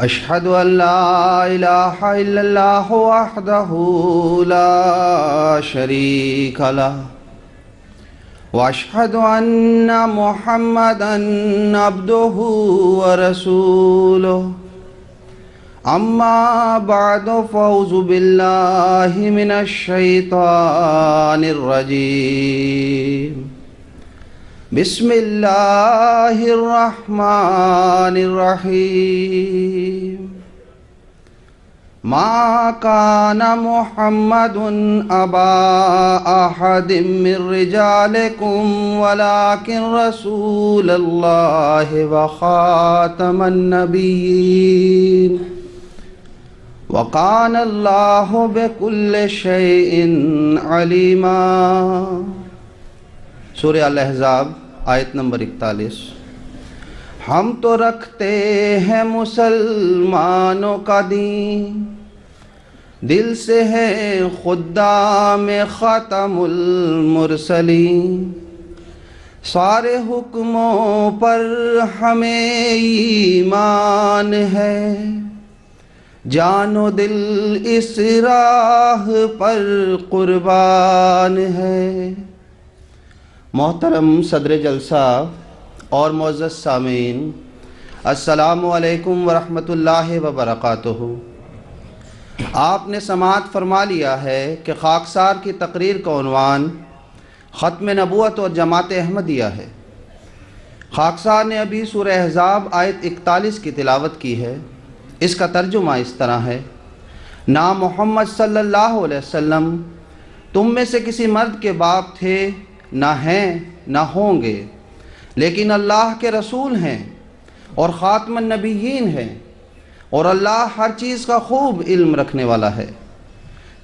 أشهد أن لا إله إلا الله وحده لا شريك له وأشهد أن محمدًا عبده ورسوله أما بعد فأعوذ بالله من الشيطان الرجيم بسم الله الرحمن الرحيم ما كان محمد أبا أحد من رجالكم ولكن رسول الله وخاتم النبيين وكان الله بكل شيء عليما۔ سورہ الاحزاب آیت نمبر 41۔ ہم تو رکھتے ہیں مسلمانوں کا دین، دل سے ہے خدام خاتم المرسلین، سارے حکموں پر ہمیں ایمان ہے، جان و دل اس راہ پر قربان ہے۔ محترم صدر جلسہ اور معزز سامعین، السلام علیکم ورحمۃ اللہ وبرکاتہ۔ آپ نے سماعت فرما لیا ہے کہ خاکسار کی تقریر کا عنوان ختم نبوت اور جماعت احمدیہ ہے۔ خاکسار نے ابھی سورہ احزاب آیت 41 کی تلاوت کی ہے۔ اس کا ترجمہ اس طرح ہے: نہ محمد صلی اللہ علیہ وسلم تم میں سے کسی مرد کے باپ تھے، نہ ہیں نہ ہوں گے، لیکن اللہ کے رسول ہیں اور خاتم النبیین ہیں، اور اللہ ہر چیز کا خوب علم رکھنے والا ہے۔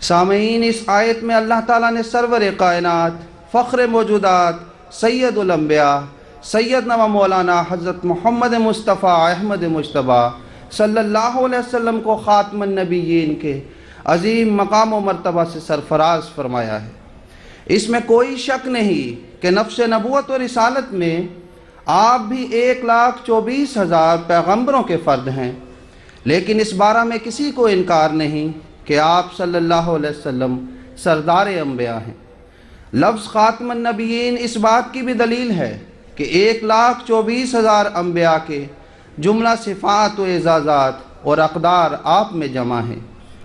سامعین، اس آیت میں اللہ تعالیٰ نے سرور کائنات، فخر موجودات، سید الانبیاء، سیدنا و مولانا حضرت محمد مصطفیٰ احمد مجتبیٰ صلی اللہ علیہ وسلم کو خاتم النبیین کے عظیم مقام و مرتبہ سے سرفراز فرمایا ہے۔ اس میں کوئی شک نہیں کہ نفس نبوت و رسالت میں آپ بھی 1,24,000 پیغمبروں کے فرد ہیں، لیکن اس بارے میں کسی کو انکار نہیں کہ آپ صلی اللہ علیہ وسلم سردار انبیاء ہیں۔ لفظ خاتم النبیین اس بات کی بھی دلیل ہے کہ 1,24,000 انبیاء کے جملہ صفات و اعزازات اور اقدار آپ میں جمع ہیں،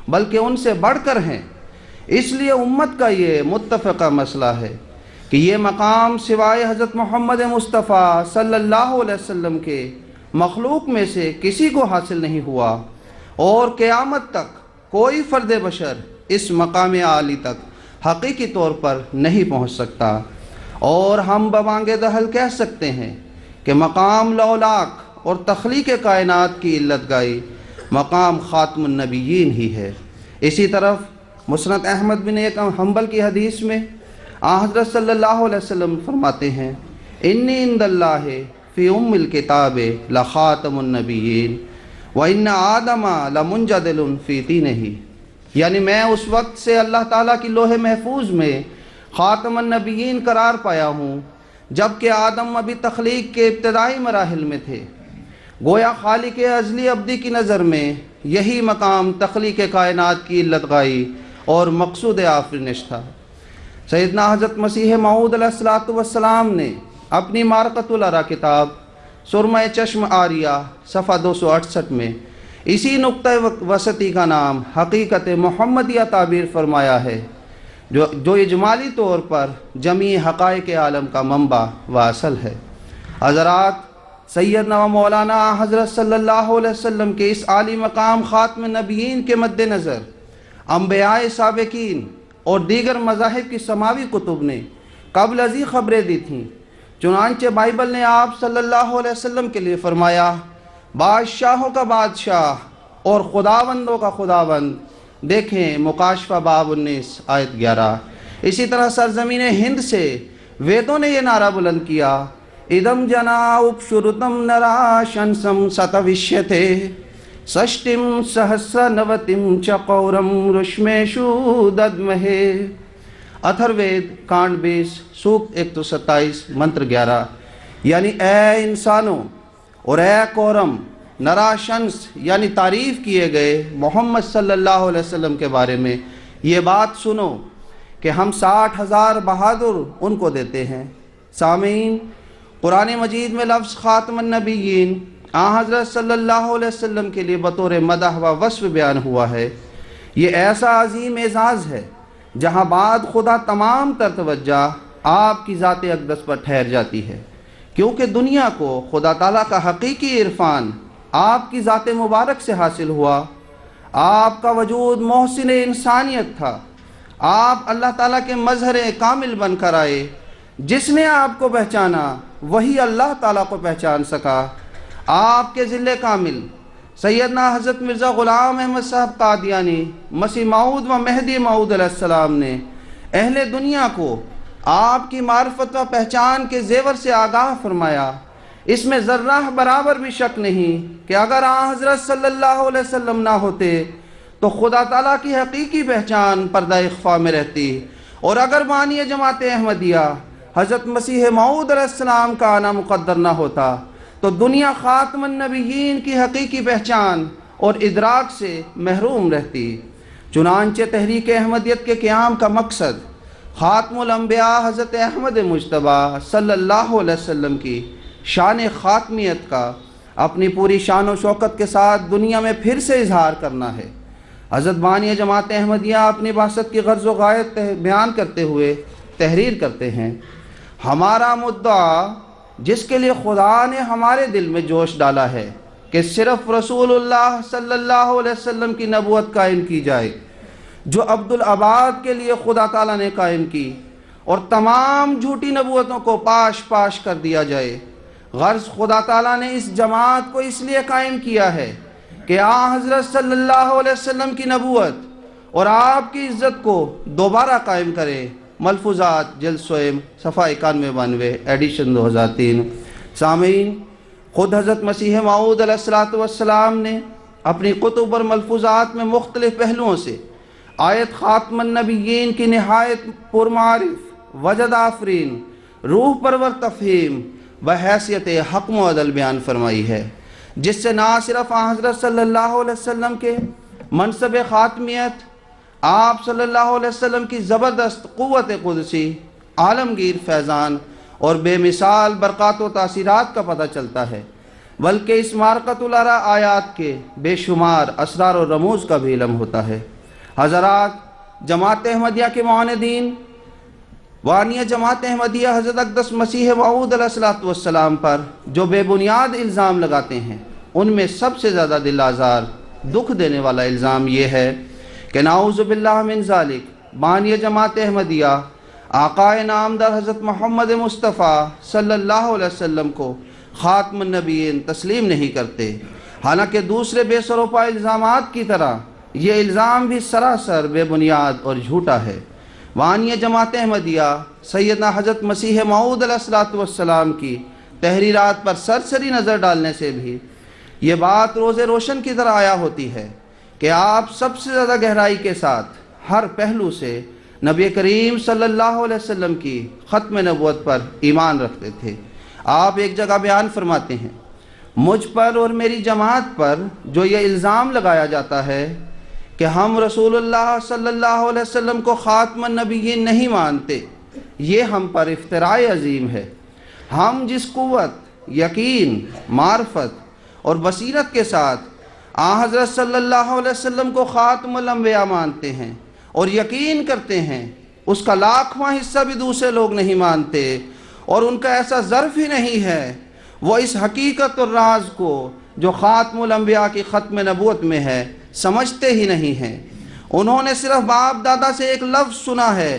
بلکہ ان سے بڑھ کر ہیں۔ اس لیے امت کا یہ متفقہ مسئلہ ہے کہ یہ مقام سوائے حضرت محمد مصطفیٰ صلی اللہ علیہ وسلم کے مخلوق میں سے کسی کو حاصل نہیں ہوا، اور قیامت تک کوئی فرد بشر اس مقام عالی تک حقیقی طور پر نہیں پہنچ سکتا۔ اور ہم ببانگ دہل کہہ سکتے ہیں کہ مقام لولاک اور تخلیق کائنات کی علت گائی مقام خاتم النبیین ہی ہے۔ اسی طرف مسند احمد بن حنبل کی حدیث میں حضرت صلی اللہ علیہ وسلم فرماتے ہیں: انی عند اللہ فی ام الکتاب لخاتم النبیین وان آدم لمنجدل فی طینہ، یعنی میں اس وقت سے اللہ تعالیٰ کی لوح محفوظ میں خاتم النبیین قرار پایا ہوں جبکہ آدم ابھی تخلیق کے ابتدائی مراحل میں تھے۔ گویا خالق ازلی ابدی کی نظر میں یہی مقام تخلیق کائنات کی علت گائی اور مقصود آفرینش تھا۔ سیدنا حضرت مسیح موعود علیہ السلام نے اپنی معرکۃ العرا کتاب سرمہ چشم آریہ صفحہ 268 میں اسی نقطہ وسطی کا نام حقیقت محمدیہ تعبیر فرمایا ہے، جو اجمالی طور پر جمیع حقائق عالم کا منبع و اصل ہے۔ حضرات، سیدنا و مولانا حضرت صلی اللہ علیہ وسلم کے اس عالی مقام خاتم نبیین کے مد نظر انبیاء سابقین اور دیگر مذاہب کی سماوی کتب نے قبل ازیں خبریں دی تھیں۔ چنانچہ بائبل نے آپ صلی اللہ علیہ وسلم کے لیے فرمایا: بادشاہوں کا بادشاہ اور خداوندوں کا خداوند۔ دیکھیں مکاشفہ باب 19 آیت 11۔ اسی طرح سرزمین ہند سے ویدوں نے یہ نعرہ بلند کیا: ادم جنا اپشرتم نرا شنسم ستوشیتے سشٹم سہسرنوتم چقورم رشمیشو ددمہے۔ اتھروید کانڈ 20 سوکت 127 منتر 11، یعنی اے انسانوں اور اے کورم، نرا شنس یعنی تعریف کیے گئے محمد صلی اللہ علیہ وسلم کے بارے میں یہ بات سنو کہ ہم 60,000 بہادر ان کو دیتے ہیں۔ سامعین، قرآن مجید میں لفظ خاتم النبیین آن حضرت صلی اللہ علیہ وسلم کے لیے بطور مدح و وصف بیان ہوا ہے۔ یہ ایسا عظیم اعزاز ہے جہاں بعد خدا تمام تر توجہ آپ کی ذات اقدس پر ٹھہر جاتی ہے، کیونکہ دنیا کو خدا تعالیٰ کا حقیقی عرفان آپ کی ذات مبارک سے حاصل ہوا۔ آپ کا وجود محسن انسانیت تھا، آپ اللہ تعالیٰ کے مظہر کامل بن کر آئے۔ جس نے آپ کو پہچانا وہی اللہ تعالیٰ کو پہچان سکا۔ آپ کے ذل کامل سیدنا حضرت مرزا غلام احمد صاحب قادیانی مسیح موعود و مہدی موعود علیہ السلام نے اہل دنیا کو آپ کی معرفت و پہچان کے زیور سے آگاہ فرمایا۔ اس میں ذرہ برابر بھی شک نہیں کہ اگر آن حضرت صلی اللہ علیہ وسلم نہ ہوتے تو خدا تعالیٰ کی حقیقی پہچان پردہ اخفا میں رہتی، اور اگر بانی جماعت احمدیہ حضرت مسیح موعود علیہ السلام کا آنا مقدر نہ ہوتا تو دنیا خاتم النبیین کی حقیقی پہچان اور ادراک سے محروم رہتی۔ چنانچہ تحریک احمدیت کے قیام کا مقصد خاتم الانبیاء حضرت احمد مجتبیٰ صلی اللہ علیہ وسلم کی شان خاتمیت کا اپنی پوری شان و شوکت کے ساتھ دنیا میں پھر سے اظہار کرنا ہے۔ حضرت بانی جماعت احمدیہ اپنی بعثت کی غرض و غایت بیان کرتے ہوئے تحریر کرتے ہیں: ہمارا مدعا جس کے لیے خدا نے ہمارے دل میں جوش ڈالا ہے کہ صرف رسول اللہ صلی اللہ علیہ وسلم کی نبوت قائم کی جائے جو عبدالآباد کے لیے خدا تعالیٰ نے قائم کی، اور تمام جھوٹی نبوتوں کو پاش پاش کر دیا جائے۔ غرض خدا تعالیٰ نے اس جماعت کو اس لیے قائم کیا ہے کہ آن حضرت صلی اللہ علیہ وسلم کی نبوت اور آپ کی عزت کو دوبارہ قائم کرے۔ ملفوظات جلد سوئم صفحہ 9192 ایڈیشن 2003۔ سامعین، خود حضرت مسیح موعود علیہ السلام نے اپنی کتب اور ملفوظات میں مختلف پہلوؤں سے آیت خاتم النبیین کی نہایت پرمعارف، وجد آفرین، روح پرور تفہیم بحیثیت حکم و عدل بیان فرمائی ہے، جس سے نہ صرف آن حضرت صلی اللہ علیہ وسلم کے منصب خاتمیت، آپ صلی اللہ علیہ وسلم کی زبردست قوت قدسی، عالمگیر فیضان اور بے مثال برکات و تاثیرات کا پتہ چلتا ہے، بلکہ اس مارکۃ الارا آیات کے بے شمار اسرار و رموز کا بھی علم ہوتا ہے۔ حضرات، جماعت احمدیہ کے معاندین بانی جماعت احمدیہ حضرت اقدس مسیح موعود علیہ السلام پر جو بے بنیاد الزام لگاتے ہیں، ان میں سب سے زیادہ دل آزار، دکھ دینے والا الزام یہ ہے کہ نعوذ باللہ من ذالک بانی جماعت احمدیہ آقائے نامدار حضرت محمد مصطفیٰ صلی اللہ علیہ وسلم کو خاتم النبیین تسلیم نہیں کرتے، حالانکہ دوسرے بے سروپا الزامات کی طرح یہ الزام بھی سراسر بے بنیاد اور جھوٹا ہے۔ بانی جماعت احمدیہ سیدنا حضرت مسیح موعود علیہ السلام کی تحریرات پر سرسری نظر ڈالنے سے بھی یہ بات روز روشن کی طرح آیا ہوتی ہے کہ آپ سب سے زیادہ گہرائی کے ساتھ ہر پہلو سے نبی کریم صلی اللہ علیہ وسلم کی ختم نبوت پر ایمان رکھتے تھے۔ آپ ایک جگہ بیان فرماتے ہیں: مجھ پر اور میری جماعت پر جو یہ الزام لگایا جاتا ہے کہ ہم رسول اللہ صلی اللہ علیہ وسلم کو خاتم النبیین نہیں مانتے، یہ ہم پر افتراء عظیم ہے۔ ہم جس قوت، یقین، معرفت اور بصیرت کے ساتھ آن حضرت صلی اللہ علیہ وسلم کو خاتم الانبیاء مانتے ہیں اور یقین کرتے ہیں، اس کا لاکھواں حصہ بھی دوسرے لوگ نہیں مانتے، اور ان کا ایسا ظرف ہی نہیں ہے وہ اس حقیقت اور راز کو جو خاتم الانبیاء کی ختم نبوت میں ہے سمجھتے ہی نہیں ہیں۔ انہوں نے صرف باپ دادا سے ایک لفظ سنا ہے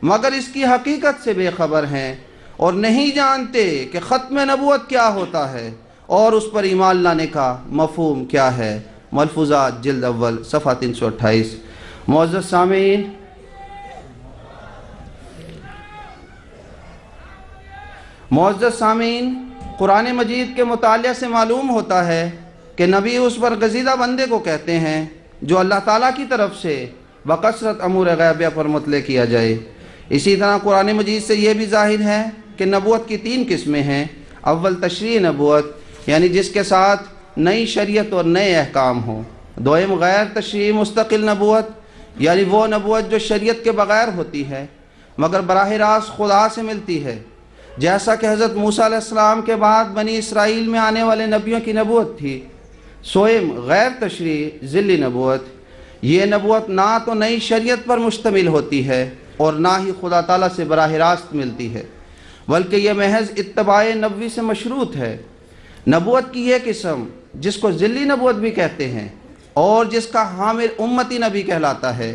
مگر اس کی حقیقت سے بے خبر ہیں، اور نہیں جانتے کہ ختم نبوت کیا ہوتا ہے اور اس پر ایمان لانے کا مفہوم کیا ہے۔ ملفوظات جلد اول صفحہ 328۔ معزز سامعین، قرآن مجید کے مطالعہ سے معلوم ہوتا ہے کہ نبی اس برگزیدہ بندے کو کہتے ہیں جو اللہ تعالیٰ کی طرف سے بکثرت امور غیبیہ پر مطلع کیا جائے۔ اسی طرح قرآن مجید سے یہ بھی ظاہر ہے کہ نبوت کی 3 قسمیں ہیں۔ اول تشریع نبوت، یعنی جس کے ساتھ نئی شریعت اور نئے احکام ہوں۔ دوئم غیر تشریعی مستقل نبوت، یعنی وہ نبوت جو شریعت کے بغیر ہوتی ہے مگر براہ راست خدا سے ملتی ہے، جیسا کہ حضرت موسیٰ علیہ السلام کے بعد بنی اسرائیل میں آنے والے نبیوں کی نبوت تھی۔ سوئم غیر تشریعی ذلی نبوت، یہ نبوت نہ تو نئی شریعت پر مشتمل ہوتی ہے اور نہ ہی خدا تعالیٰ سے براہ راست ملتی ہے، بلکہ یہ محض اتباع نبوی سے مشروط ہے۔ نبوت کی یہ قسم جس کو ذلی نبوت بھی کہتے ہیں اور جس کا حامل امتی نبی کہلاتا ہے،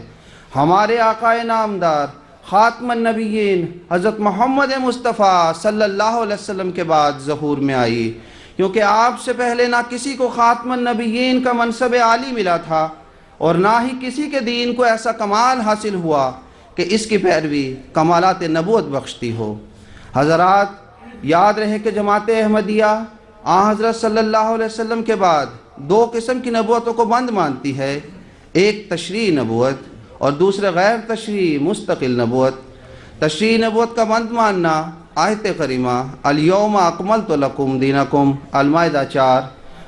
ہمارے آقا نامدار خاتم النبیین حضرت محمد مصطفیٰ صلی اللہ علیہ وسلم کے بعد ظہور میں آئی، کیونکہ آپ سے پہلے نہ کسی کو خاتم النبیین کا منصب عالی ملا تھا اور نہ ہی کسی کے دین کو ایسا کمال حاصل ہوا کہ اس کی پیروی کمالات نبوت بخشتی ہو۔ حضرات یاد رہے کہ جماعت احمدیہ آن حضرت صلی اللہ علیہ وسلم کے بعد دو قسم کی نبوتوں کو بند مانتی ہے، ایک تشریعی نبوت اور دوسرے غیر تشریعی مستقل نبوت۔ تشریعی نبوت کا بند ماننا آیت کریمہ الیوم اکملت لکم دینکم المائدہ 4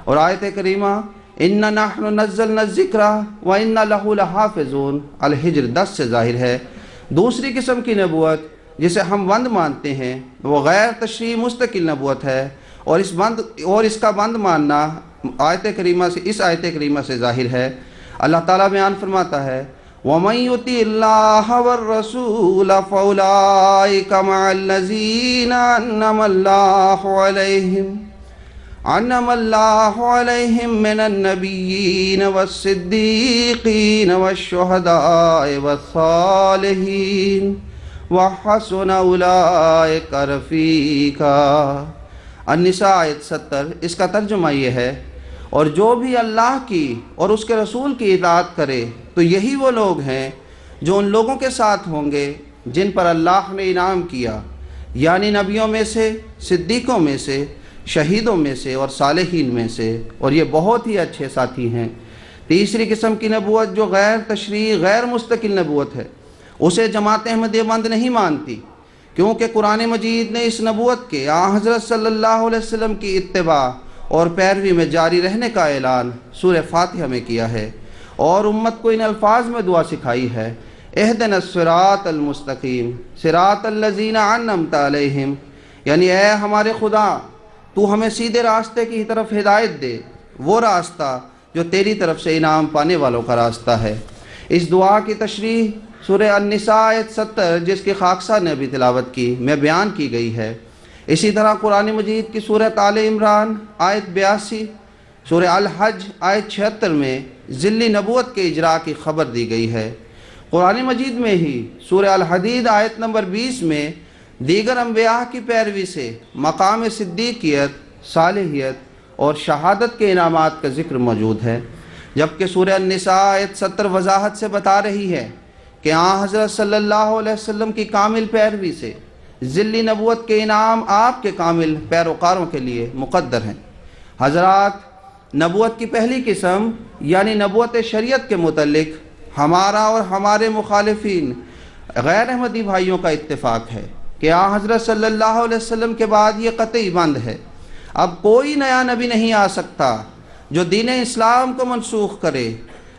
اور آیت کریمہ اِنَّا نَحْنُ نَزَّلْنَا الذِّكْرَ وَإِنَّا لَهُ لَحَافِظُونَ الحجر 10 سے ظاہر ہے۔ دوسری قسم کی نبوت جسے ہم بند مانتے ہیں وہ غیر تشریعی مستقل نبوت ہے، اور اس کا بند ماننا آیت کریمہ سے اس آیت کریمہ سے ظاہر ہے۔ اللہ تعالیٰ بیان فرماتا ہے وَمَن يُطِعِ اللَّهَ وَالرَّسُولَ فَأُولَٰئِكَ مَعَ الَّذِينَ أَنْعَمَ اللَّهُ عَلَيْهِم مِّنَ النَّبِيِّينَ وَالصِّدِّيقِينَ وَالشُّهَدَاءِ وَالصَّالِحِينَ وَحَسُنَ أُولَٰئِكَ رَفِیقًا۔ النساء آیت 70۔ اس کا ترجمہ یہ ہے، اور جو بھی اللہ کی اور اس کے رسول کی اطاعت کرے تو یہی وہ لوگ ہیں جو ان لوگوں کے ساتھ ہوں گے جن پر اللہ نے انعام کیا، یعنی نبیوں میں سے، صدیقوں میں سے، شہیدوں میں سے اور صالحین میں سے، اور یہ بہت ہی اچھے ساتھی ہیں۔ تیسری قسم کی نبوت جو غیر تشریعی غیر مستقل نبوت ہے، اسے جماعت احمدیہ بند نہیں مانتی، کیونکہ قرآن مجید نے اس نبوت کے آن حضرت صلی اللہ علیہ وسلم کی اتباع اور پیروی میں جاری رہنے کا اعلان سورہ فاتحہ میں کیا ہے، اور امت کو ان الفاظ میں دعا سکھائی ہے اہدنا الصراط المستقیم صراط الذین انعمت علیہم، یعنی اے ہمارے خدا تو ہمیں سیدھے راستے کی طرف ہدایت دے، وہ راستہ جو تیری طرف سے انعام پانے والوں کا راستہ ہے۔ اس دعا کی تشریح سورہ النساء آیت 70 جس کی خاکسار نے بھی تلاوت کی میں بیان کی گئی ہے۔ اسی طرح قرآن مجید کی سورہ آل عمران آیت 82، سورہ الحج آیت 76 میں ذلی نبوت کے اجراء کی خبر دی گئی ہے۔ قرآن مجید میں ہی سورہ الحدید آیت نمبر 20 میں دیگر انبیاء کی پیروی سے مقام صدیقیت، صالحیت اور شہادت کے انعامات کا ذکر موجود ہے، جبکہ سورہ النساء آیت 70 وضاحت سے بتا رہی ہے کہ آن حضرت صلی اللہ علیہ وسلم کی کامل پیروی سے ذلی نبوت کے انعام آپ کے کامل پیروکاروں کے لیے مقدر ہیں۔ حضرات، نبوت کی پہلی قسم یعنی نبوت شریعت کے متعلق ہمارا اور ہمارے مخالفین غیر احمدی بھائیوں کا اتفاق ہے کہ آن حضرت صلی اللہ علیہ وسلم کے بعد یہ قطعی بند ہے، اب کوئی نیا نبی نہیں آ سکتا جو دین اسلام کو منسوخ کرے،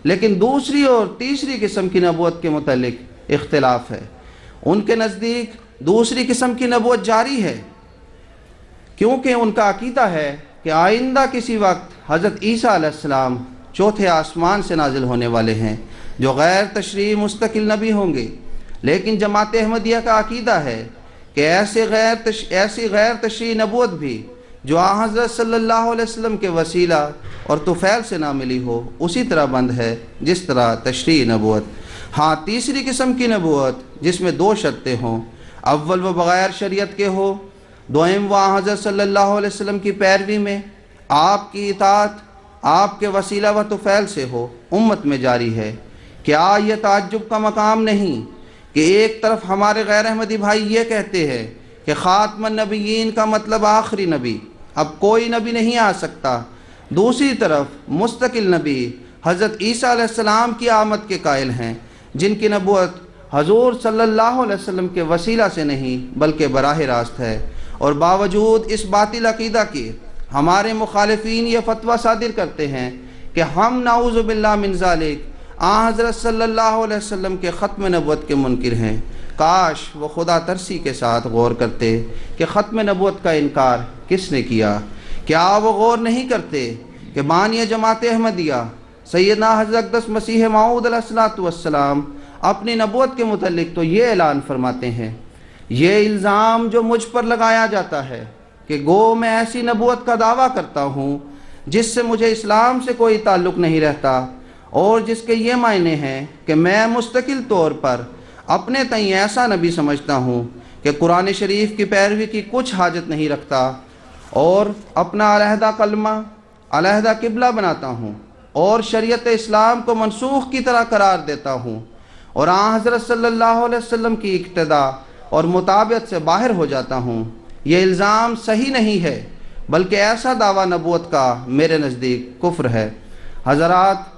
لیکن دوسری اور تیسری قسم کی نبوت کے متعلق اختلاف ہے۔ ان کے نزدیک دوسری قسم کی نبوت جاری ہے، کیونکہ ان کا عقیدہ ہے کہ آئندہ کسی وقت حضرت عیسیٰ علیہ السلام چوتھے آسمان سے نازل ہونے والے ہیں جو غیر تشریعی مستقل نبی ہوں گے، لیکن جماعت احمدیہ کا عقیدہ ہے کہ ایسی غیر تشریعی نبوت بھی جو آن حضرت صلی اللہ علیہ وسلم کے وسیلہ اور طفیل سے نہ ملی ہو اسی طرح بند ہے جس طرح تشریعی نبوت۔ ہاں، تیسری قسم کی نبوت جس میں دو شرطیں ہوں، اول وہ بغیر شریعت کے ہو، دوئم وہ آن حضرت صلی اللہ علیہ وسلم کی پیروی میں آپ کی اطاعت آپ کے وسیلہ و طفیل سے ہو، امت میں جاری ہے۔ کیا یہ تعجب کا مقام نہیں کہ ایک طرف ہمارے غیر احمدی بھائی یہ کہتے ہیں کہ خاتم النبیین کا مطلب آخری نبی، اب کوئی نبی نہیں آ سکتا، دوسری طرف مستقل نبی حضرت عیسیٰ علیہ السلام کی آمد کے قائل ہیں جن کی نبوت حضور صلی اللہ علیہ وسلم کے وسیلہ سے نہیں بلکہ براہ راست ہے، اور باوجود اس باطل عقیدہ کے ہمارے مخالفین یہ فتویٰ صادر کرتے ہیں کہ ہم نعوذ باللہ من ذالک حضرت صلی اللہ علیہ وسلم کے ختم نبوت کے منکر ہیں۔ کاش وہ خدا ترسی کے ساتھ غور کرتے کہ ختم نبوت کا انکار کس نے کیا۔ کیا وہ غور نہیں کرتے کہ بانی جماعت احمدیہ سیدنا حضرت اقدس مسیح موعود علیہ السلام اپنی نبوت کے متعلق تو یہ اعلان فرماتے ہیں، یہ الزام جو مجھ پر لگایا جاتا ہے کہ گو میں ایسی نبوت کا دعویٰ کرتا ہوں جس سے مجھے اسلام سے کوئی تعلق نہیں رہتا، اور جس کے یہ معنی ہیں کہ میں مستقل طور پر اپنے تئیں ایسا نبی سمجھتا ہوں کہ قرآن شریف کی پیروی کی کچھ حاجت نہیں رکھتا، اور اپنا علیحدہ کلمہ علیحدہ قبلہ بناتا ہوں، اور شریعت اسلام کو منسوخ کی طرح قرار دیتا ہوں، اور حضرت صلی اللہ علیہ وسلم کی اقتداء اور مطابعت سے باہر ہو جاتا ہوں، یہ الزام صحیح نہیں ہے، بلکہ ایسا دعویٰ نبوت کا میرے نزدیک کفر ہے۔ حضرات،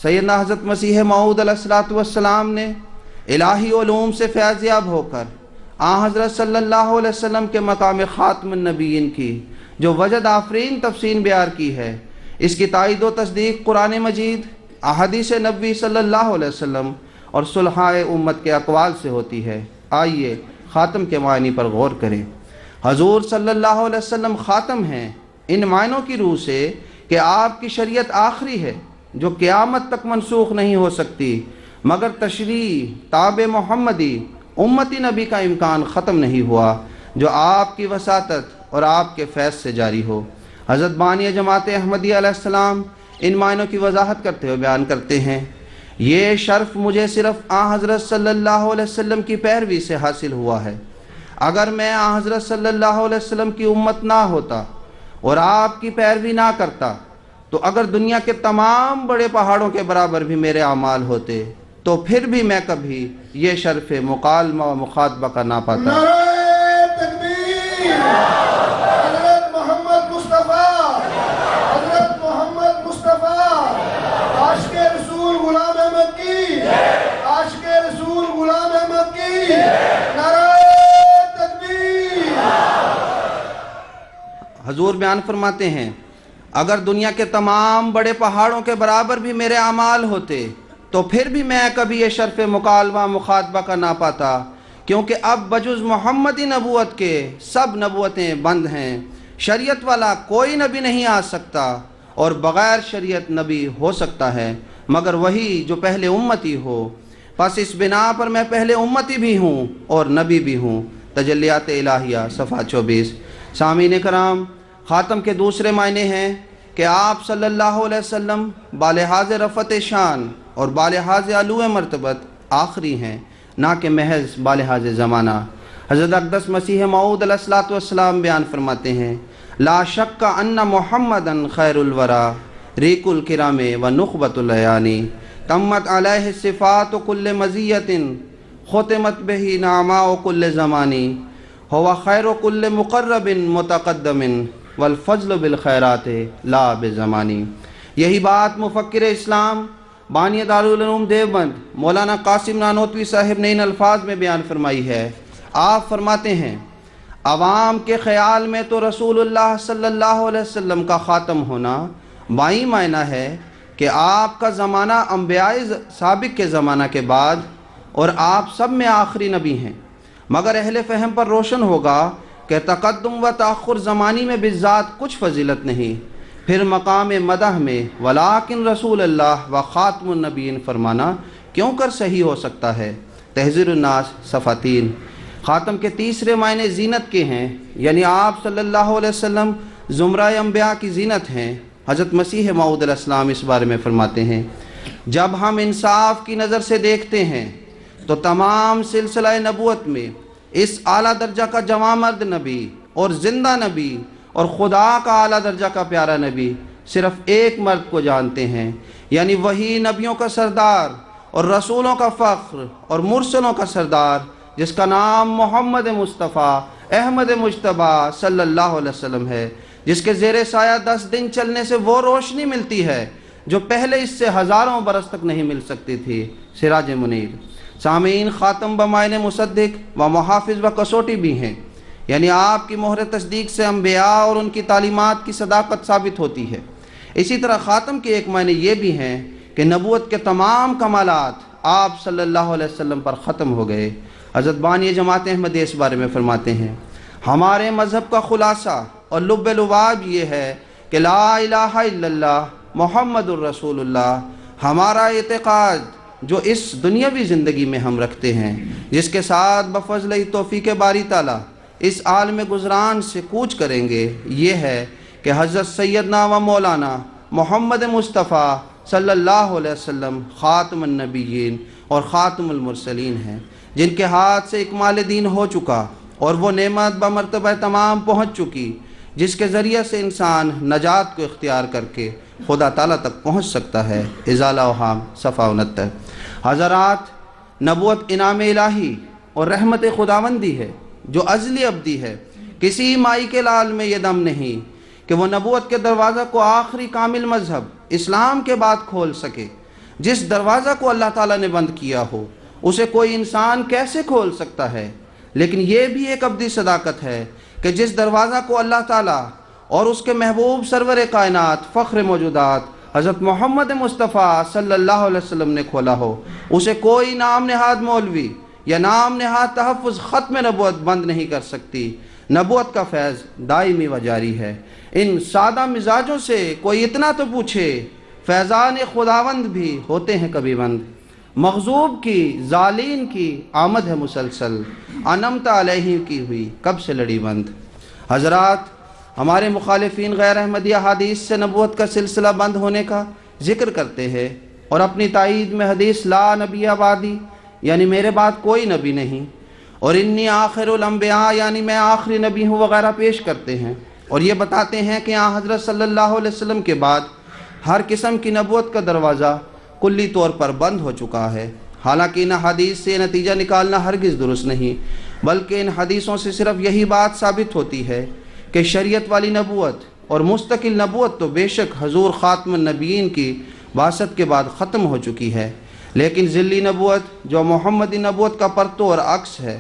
سیدنا حضرت مسیح موعود علیہ السلام نے الہی علوم سے فیض یاب ہو کر حضرت صلی اللہ علیہ وسلم کے مقام خاتم النبیین کی جو وجد آفرین تفسیر بیان کی ہے، اس کی تائید و تصدیق قرآن مجید، احادیث نبوی صلی اللہ علیہ وسلم اور صلحائے امت کے اقوال سے ہوتی ہے۔ آئیے خاتم کے معنی پر غور کریں۔ حضور صلی اللہ علیہ وسلم خاتم ہیں ان معنوں کی روح سے کہ آپ کی شریعت آخری ہے جو قیامت تک منسوخ نہیں ہو سکتی، مگر تشریع تابع محمدی امتی نبی کا امکان ختم نہیں ہوا جو آپ کی وساطت اور آپ کے فیض سے جاری ہو۔ حضرت بانی جماعت احمدیہ علیہ السلام ان معنوں کی وضاحت کرتے ہوئے بیان کرتے ہیں، یہ شرف مجھے صرف حضرت صلی اللہ علیہ وسلم کی پیروی سے حاصل ہوا ہے۔ اگر میں حضرت صلی اللہ علیہ وسلم کی امت نہ ہوتا اور آپ کی پیروی نہ کرتا، تو اگر دنیا کے تمام بڑے پہاڑوں کے برابر بھی میرے اعمال ہوتے تو پھر بھی میں کبھی یہ شرف مکالمہ و مخاطبہ کا نہ پاتا۔ نعرہ تکبیر! حضرت محمد مصطفیٰ، حضرت محمد مصطفیٰ، عاشق رسول غلام احمد کی، عاشق رسول غلام احمد کی، نعرہ تکبیر! حضور بیان فرماتے ہیں، اگر دنیا کے تمام بڑے پہاڑوں کے برابر بھی میرے اعمال ہوتے تو پھر بھی میں کبھی یہ شرف مکالمہ مخاطبہ کا نہ پاتا، کیونکہ اب بجز محمدی نبوت کے سب نبوتیں بند ہیں، شریعت والا کوئی نبی نہیں آ سکتا، اور بغیر شریعت نبی ہو سکتا ہے مگر وہی جو پہلے امتی ہو، پس اس بنا پر میں پہلے امتی بھی ہوں اور نبی بھی ہوں۔ تجلیات الہیہ صفحہ 24۔ سامعین کرام، خاتم کے دوسرے معنی ہیں کہ آپ صلی اللہ علیہ وسلم بالحاظ رفعت شان اور بالحاظ علو مرتبت آخری ہیں، نہ کہ محض بالحاظ زمانہ۔ حضرت اقدس مسیح موعود علیہ السلام بیان فرماتے ہیں، لا شک ان محمدن خیر الورا ریک الکرام و نخبت الیانی تمت علیہ صفات کل مزیت ختمت بہ نعماء کل زمانی ہوا خیر کل مقرب متقدم والفضل بالخیرات لا بزمانی۔ یہی بات مفکر اسلام بانی دارالعلوم دیوبند مولانا قاسم نانوتوی صاحب نے ان الفاظ میں بیان فرمائی ہے۔ آپ فرماتے ہیں، عوام کے خیال میں تو رسول اللہ صلی اللہ علیہ وسلم کا خاتم ہونا بائیں معنی ہے کہ آپ کا زمانہ انبیاء سابق کے زمانہ کے بعد اور آپ سب میں آخری نبی ہیں، مگر اہل فہم پر روشن ہوگا کہ تقدم و تاخر زمانی میں بالذات کچھ فضیلت نہیں، پھر مقام مدح میں ولیکن رسول اللہ و خاتم النبیین فرمانا کیوں کر صحیح ہو سکتا ہے۔ تحذیر الناس صفحہ 3۔ خاتم کے تیسرے معنی زینت کے ہیں، یعنی آپ صلی اللہ علیہ وسلم زمرہ انبیاء کی زینت ہیں۔ حضرت مسیح موعود علیہ السلام اس بارے میں فرماتے ہیں، جب ہم انصاف کی نظر سے دیکھتے ہیں تو تمام سلسلہ نبوت میں اس اعلیٰ درجہ کا جوان مرد نبی اور زندہ نبی اور خدا کا اعلیٰ درجہ کا پیارا نبی صرف ایک مرد کو جانتے ہیں، یعنی وہی نبیوں کا سردار اور رسولوں کا فخر اور مرسلوں کا سردار، جس کا نام محمد مصطفیٰ احمد مجتبیٰ صلی اللہ علیہ وسلم ہے، جس کے زیر سایہ 10 دن چلنے سے وہ روشنی ملتی ہے جو پہلے اس سے ہزاروں برس تک نہیں مل سکتی تھی، سراج منیر۔ سامعین، خاتم بمعنی مصدق و محافظ و کسوٹی بھی ہیں، یعنی آپ کی مہر تصدیق سے انبیاء اور ان کی تعلیمات کی صداقت ثابت ہوتی ہے۔ اسی طرح خاتم کے ایک معنی یہ بھی ہیں کہ نبوت کے تمام کمالات آپ صلی اللہ علیہ وسلم پر ختم ہو گئے۔ حضرت بانی جماعت احمدیہ اس بارے میں فرماتے ہیں، ہمارے مذہب کا خلاصہ اور لب لباب یہ ہے کہ لا الہ الا اللہ محمد الرسول اللہ ہمارا اعتقاد جو اس دنیاوی زندگی میں ہم رکھتے ہیں، جس کے ساتھ بفضل توفیق باری تعالیٰ اس عالم گزران سے کوچ کریں گے، یہ ہے کہ حضرت سیدنا و مولانا محمد مصطفیٰ صلی اللہ علیہ وسلم خاتم النبیین اور خاتم المرسلین ہیں، جن کے ہاتھ سے اکمال دین ہو چکا اور وہ نعمت بمرتبہ تمام پہنچ چکی جس کے ذریعے سے انسان نجات کو اختیار کر کے خدا تعالیٰ تک پہنچ سکتا ہے۔ ازالہ اوہام صفحہ 69۔ حضرات، نبوت انعام الہی اور رحمت خداوندی ہے جو ازلی ابدی ہے۔ کسی مائی کے لال میں یہ دم نہیں کہ وہ نبوت کے دروازہ کو آخری کامل مذہب اسلام کے بعد کھول سکے۔ جس دروازہ کو اللہ تعالیٰ نے بند کیا ہو اسے کوئی انسان کیسے کھول سکتا ہے؟ لیکن یہ بھی ایک ابدی صداقت ہے کہ جس دروازہ کو اللہ تعالیٰ اور اس کے محبوب سرور کائنات فخر موجودات حضرت محمد مصطفیٰ صلی اللہ علیہ وسلم نے کھولا ہو اسے کوئی نام نہاد مولوی یا نام نہاد تحفظ ختم نبوت بند نہیں کر سکتی۔ نبوت کا فیض دائمی و جاری ہے۔ ان سادہ مزاجوں سے کوئی اتنا تو پوچھے، فیضان خداوند بھی ہوتے ہیں کبھی بند۔ مغضوب کی ظالین کی آمد ہے مسلسل، انعمت علیہم کی ہوئی کب سے لڑی بند۔ حضرات، ہمارے مخالفین غیر احمدیہ حدیث سے نبوت کا سلسلہ بند ہونے کا ذکر کرتے ہیں اور اپنی تائید میں حدیث لا نبی بعدی یعنی میرے بعد کوئی نبی نہیں اور انی آخر الانبیاء یعنی میں آخری نبی ہوں وغیرہ پیش کرتے ہیں، اور یہ بتاتے ہیں کہ حضرت صلی اللہ علیہ وسلم کے بعد ہر قسم کی نبوت کا دروازہ کلی طور پر بند ہو چکا ہے۔ حالانکہ ان حدیث سے نتیجہ نکالنا ہرگز درست نہیں، بلکہ ان حدیثوں سے صرف یہی بات ثابت ہوتی ہے کہ شریعت والی نبوت اور مستقل نبوت تو بے شک حضور خاتم النبیین کی بعثت کے بعد ختم ہو چکی ہے، لیکن ذلی نبوت جو محمدی نبوت کا پرتو اور عکس ہے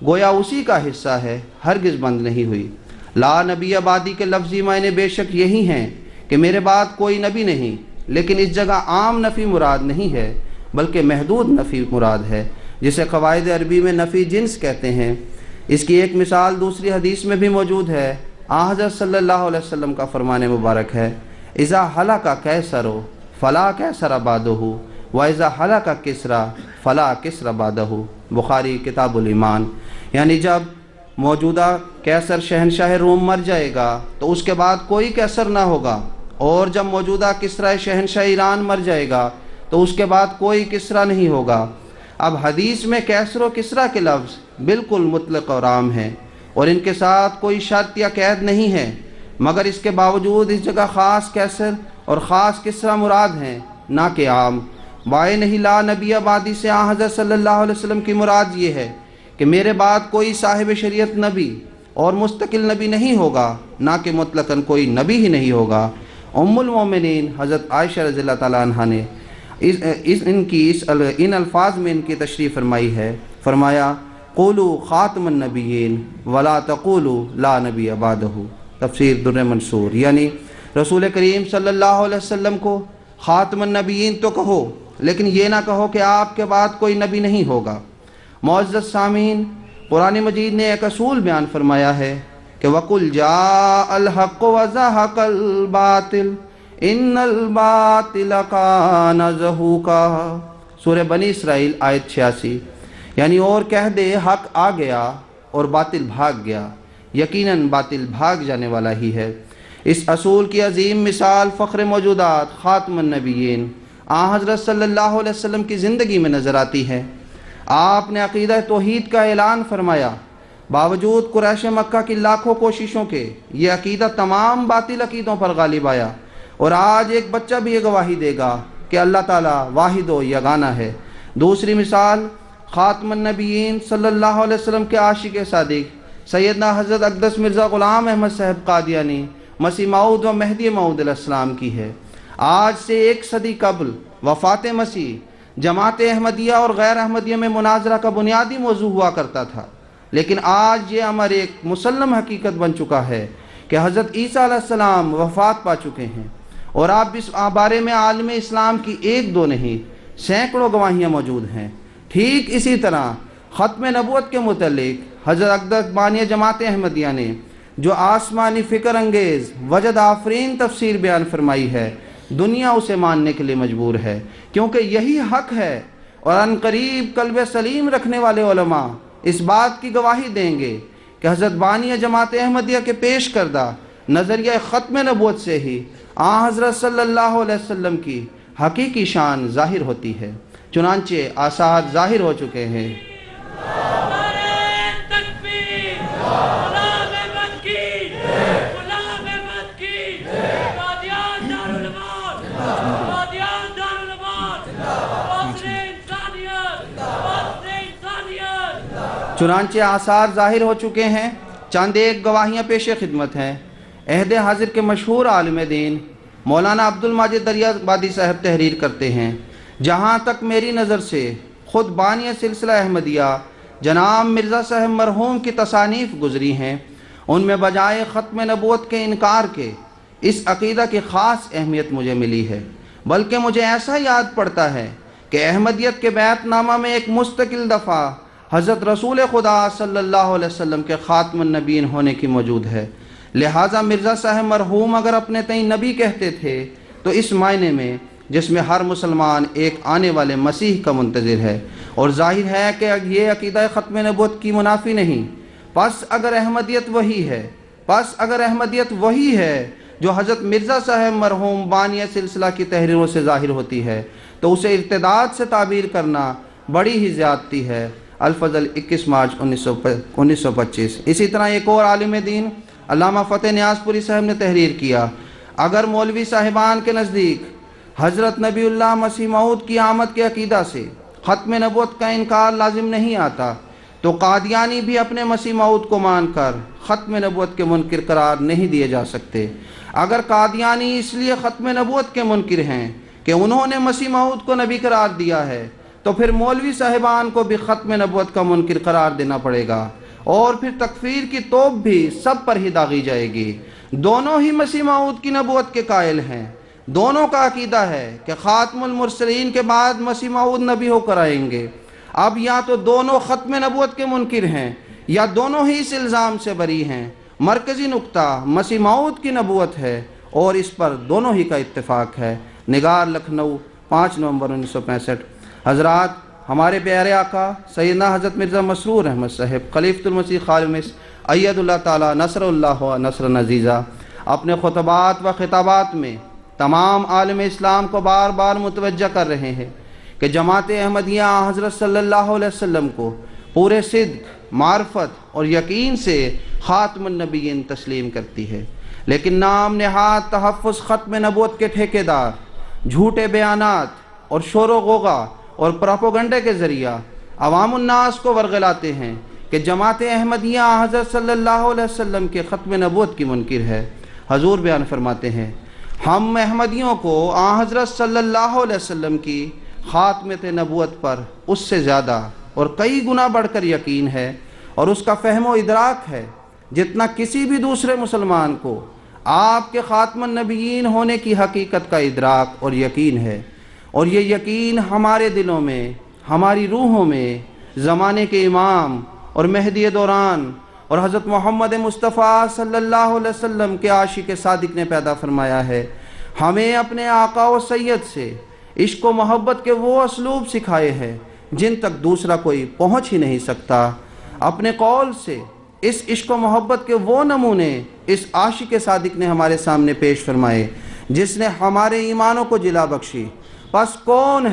گویا اسی کا حصہ ہے، ہرگز بند نہیں ہوئی۔ لا نبی بعدی کے لفظی معنی بے شک یہی ہیں کہ میرے بعد کوئی نبی نہیں، لیکن اس جگہ عام نفی مراد نہیں ہے بلکہ محدود نفی مراد ہے، جسے قواعد عربی میں نفی جنس کہتے ہیں۔ اس کی ایک مثال دوسری حدیث میں بھی موجود ہے۔ حضرت صلی اللہ علیہ وسلم کا فرمان مبارک ہے، اذا ہلک کیسر فلا کیسر بعدہ واذا ہلک کسری فلا کسری بعدہ، بخاری کتاب الایمان۔ یعنی جب موجودہ کیسر شہنشاہ روم مر جائے گا تو اس کے بعد کوئی کیسر نہ ہوگا، اور جب موجودہ کسری شہنشاہ ایران مر جائے گا تو اس کے بعد کوئی کسری نہیں ہوگا۔ اب حدیث میں کیسر و کسری کے لفظ بالکل مطلق اور عام ہیں اور ان کے ساتھ کوئی شرط یا قید نہیں ہے، مگر اس کے باوجود اس جگہ خاص کیسر اور خاص کسری مراد ہیں نہ کہ عام۔ بائے نہیں لا نبی بعدی سے حضرت صلی اللہ علیہ وسلم کی مراد یہ ہے کہ میرے بعد کوئی صاحب شریعت نبی اور مستقل نبی نہیں ہوگا، نہ کہ مطلقاً کوئی نبی ہی نہیں ہوگا۔ ام المومنین حضرت عائشہ رضی اللہ تعالیٰ عنہ نے ان الفاظ میں ان کی تشریح فرمائی ہے، فرمایا قولوا خاتم النبیین ولا تقولوا لا نبی بعدہ، تفسیر در منصور، یعنی رسول کریم صلی اللہ علیہ وسلم کو خاتم النبیین تو کہو لیکن یہ نہ کہو کہ آپ کے بعد کوئی نبی نہیں ہوگا۔ معزز سامعین، قرآن مجید نے ایک اصول بیان فرمایا ہے کہ وَقُلْ جَاءَ الْحَقُّ وَزَهَقَ الْبَاطِلُ إِنَّ الْبَاطِلَ كَانَ زَهُوقًا، سورہ بنی اسرائیل آیت 86، یعنی اور کہہ دے حق آ گیا اور باطل بھاگ گیا، یقیناً باطل بھاگ جانے والا ہی ہے۔ اس اصول کی عظیم مثال فخر موجودات خاتم النبیین حضرت صلی اللہ علیہ وسلم کی زندگی میں نظر آتی ہے۔ آپ نے عقیدہ توحید کا اعلان فرمایا، باوجود قریش مکہ کی لاکھوں کوششوں کے یہ عقیدہ تمام باطل عقیدوں پر غالب آیا، اور آج ایک بچہ بھی یہ گواہی دے گا کہ اللہ تعالیٰ واحد و یگانہ ہے۔ دوسری مثال خاتم النبیین صلی اللہ علیہ وسلم کے عاشق صادق سیدنا حضرت اقدس مرزا غلام احمد صاحب قادیانی مسیح موعود و مہدی موعود علیہ السلام کی ہے۔ آج سے 1 صدی قبل وفات مسیح جماعت احمدیہ اور غیر احمدیہ میں مناظرہ کا بنیادی موضوع ہوا کرتا تھا، لیکن آج یہ امر ایک مسلم حقیقت بن چکا ہے کہ حضرت عیسیٰ علیہ السلام وفات پا چکے ہیں، اور آپ اس بارے میں عالم اسلام کی ایک دو نہیں سینکڑوں گواہیاں موجود ہیں۔ ٹھیک اسی طرح ختم نبوت کے متعلق حضرت اقدس بانی جماعت احمدیہ نے جو آسمانی فکر انگیز وجد آفرین تفسیر بیان فرمائی ہے، دنیا اسے ماننے کے لیے مجبور ہے، کیونکہ یہی حق ہے، اور ان قریب قلب سلیم رکھنے والے علماء اس بات کی گواہی دیں گے کہ حضرت بانی جماعت احمدیہ کے پیش کردہ نظریہ ختم نبوت سے ہی آن حضرت صلی اللہ علیہ وسلم کی حقیقی شان ظاہر ہوتی ہے۔ چنانچہ آثار ظاہر ہو چکے ہیں۔ چنانچہ آثار ظاہر ہو چکے ہیں، چند ایک گواہیاں پیش خدمت ہیں۔ عہد حاضر کے مشہور عالم دین مولانا عبد الماجد دریابادی صاحب تحریر کرتے ہیں، جہاں تک میری نظر سے خود بانی سلسلہ احمدیہ جناب مرزا صاحب مرحوم کی تصانیف گزری ہیں، ان میں بجائے ختم نبوت کے انکار کے اس عقیدہ کی خاص اہمیت مجھے ملی ہے، بلکہ مجھے ایسا یاد پڑتا ہے کہ احمدیت کے بیعت نامہ میں ایک مستقل دفعہ حضرت رسول خدا صلی اللہ علیہ وسلم کے خاتم النبیین ہونے کی موجود ہے، لہٰذا مرزا صاحب مرحوم اگر اپنے تئیں نبی کہتے تھے تو اس معنی میں جس میں ہر مسلمان ایک آنے والے مسیح کا منتظر ہے، اور ظاہر ہے کہ یہ عقیدہ ختم نبوت کی منافی نہیں۔ پس اگر احمدیت وہی ہے جو حضرت مرزا صاحب مرحوم بانی سلسلہ کی تحریروں سے ظاہر ہوتی ہے، تو اسے ارتداد سے تعبیر کرنا بڑی ہی زیادتی ہے۔ الفضل 21 مارچ 1925۔ اسی طرح ایک اور عالم دین علامہ فتح نیاز پوری صاحب نے تحریر کیا، اگر مولوی صاحبان کے نزدیک حضرت نبی اللہ مسیح موعود کی آمد کے عقیدہ سے ختم نبوت کا انکار لازم نہیں آتا، تو قادیانی بھی اپنے مسیح موعود کو مان کر ختم نبوت کے منکر قرار نہیں دیے جا سکتے۔ اگر قادیانی اس لیے ختم نبوت کے منکر ہیں کہ انہوں نے مسیح موعود کو نبی قرار دیا ہے، تو پھر مولوی صاحبان کو بھی ختم نبوت کا منکر قرار دینا پڑے گا، اور پھر تکفیر کی توپ بھی سب پر ہی داغی جائے گی۔ دونوں ہی مسیح موعود کی نبوت کے قائل ہیں، دونوں کا عقیدہ ہے کہ خاتم المرسلین کے بعد مسیح موعود نبی ہو کر آئیں گے۔ اب یا تو دونوں ختم نبوت کے منکر ہیں یا دونوں ہی اس الزام سے بری ہیں۔ مرکزی نقطہ مسیح موعود کی نبوت ہے، اور اس پر دونوں ہی کا اتفاق ہے۔ نگار، لکھنؤ، 5 نومبر 1965۔ حضرات، ہمارے پیارے آقا سیدنا حضرت مرزا مسرور احمد صاحب خلیفۃ المسیح خالمس اید اللہ تعالی نصر اللہ و نصر عزیزہ اپنے خطبات و خطابات میں تمام عالم اسلام کو بار بار متوجہ کر رہے ہیں کہ جماعت احمدیہ حضرت صلی اللہ علیہ وسلم کو پورے صدق، معرفت اور یقین سے خاتم النبیین تسلیم کرتی ہے، لیکن نام نہاد تحفظ ختم نبوت کے ٹھیکیدار جھوٹے بیانات اور شور و غوغا اور پروپیگنڈے کے ذریعہ عوام الناس کو ورغلاتے ہیں کہ جماعت احمدیہ حضرت صلی اللہ علیہ وسلم کے ختم نبوت کی منکر ہے۔ حضور بیان فرماتے ہیں، ہم احمدیوں کو آن حضرت صلی اللہ علیہ وسلم کی خاتمت نبوت پر اس سے زیادہ اور کئی گنا بڑھ کر یقین ہے، اور اس کا فہم و ادراک ہے جتنا کسی بھی دوسرے مسلمان کو آپ کے خاتم النبیین ہونے کی حقیقت کا ادراک اور یقین ہے، اور یہ یقین ہمارے دلوں میں، ہماری روحوں میں زمانے کے امام اور مہدی دوران اور حضرت محمد مصطفیٰ صلی اللہ علیہ وسلم کے عاشق صادق نے پیدا فرمایا ہے۔ ہمیں اپنے آقا و سید سے عشق و محبت کے وہ اسلوب سکھائے ہیں جن تک دوسرا کوئی پہنچ ہی نہیں سکتا۔ اپنے قول سے اس عشق و محبت کے وہ نمونے اس عاشق صادق نے ہمارے سامنے پیش فرمائے جس نے ہمارے ایمانوں کو جلا بخشی۔ پس کون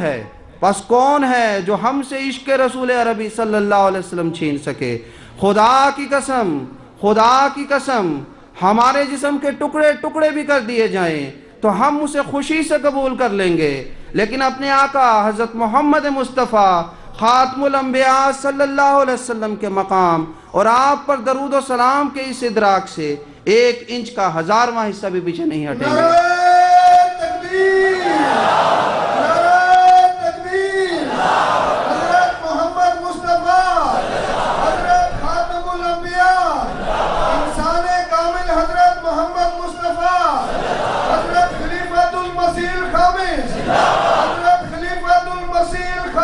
ہے جو ہم سے عشق رسول عربی صلی اللہ علیہ وسلم چھین سکے؟ خدا کی قسم ہمارے جسم کے ٹکڑے ٹکڑے بھی کر دیے جائیں تو ہم اسے خوشی سے قبول کر لیں گے، لیکن اپنے آقا حضرت محمد مصطفیٰ خاتم الانبیاء صلی اللہ علیہ وسلم کے مقام اور آپ پر درود و سلام کے اس ادراک سے 1 انچ کا 1000واں حصہ بھی پیچھے نہیں ہٹیں گے۔ حضرت محمد مصطفیٰ، حضرت خاتم